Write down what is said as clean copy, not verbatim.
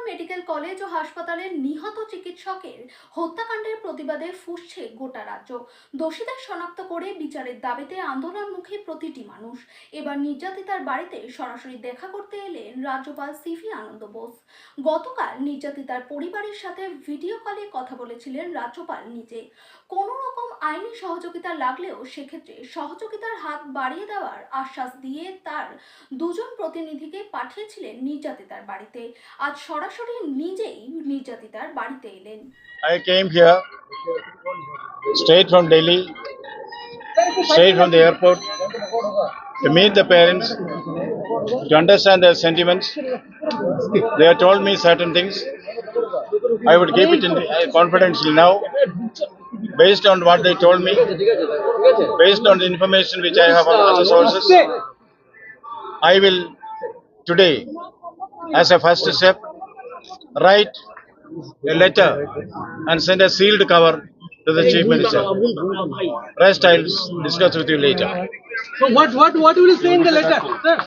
Medical college ও হাসপাতালের নিহত চিকিৎসকের হত্যাকাণ্ডের প্রতিবাদে ফুঁসছে গোটা রাজ্য। দোষীদের শনাক্ত করে বিচারের দাবিতে আন্দোলনমুখী প্রতিটি মানুষ। এবার নির্যাতিতার বাড়িতে সরাসরি দেখা করতে এলেন রাজ্যপাল সিভি আনন্দ বোস। গতকাল নির্যাতিতার পরিবারের সাথে ভিডিও কলে কথা বলেছিলেন রাজ্যপাল নিজে। কোনো রকম আইনি সহযোগিতা লাগলেও সেক্ষেত্রে সহযোগিতার হাত বাড়িয়ে দেওয়ার আশ্বাস দিয়ে তার দুজন প্রতিনিধিকে পাঠিয়েছিলেন নির্যাতিতার বাড়িতে। আজ সরাসরি নিজেই নির্যাতিতার বাড়িতে এলেন। I came here straight from Delhi, straight from the airport to meet the parents, to understand their sentiments. They have told me certain things. I would keep it in confidential now, based on what they told me, based on the information which I have from other sources. I will today, as a first step, write a letter and send a sealed cover to the Chief Minister. Rest I'll discuss with you later. So what will you say in the letter, sir?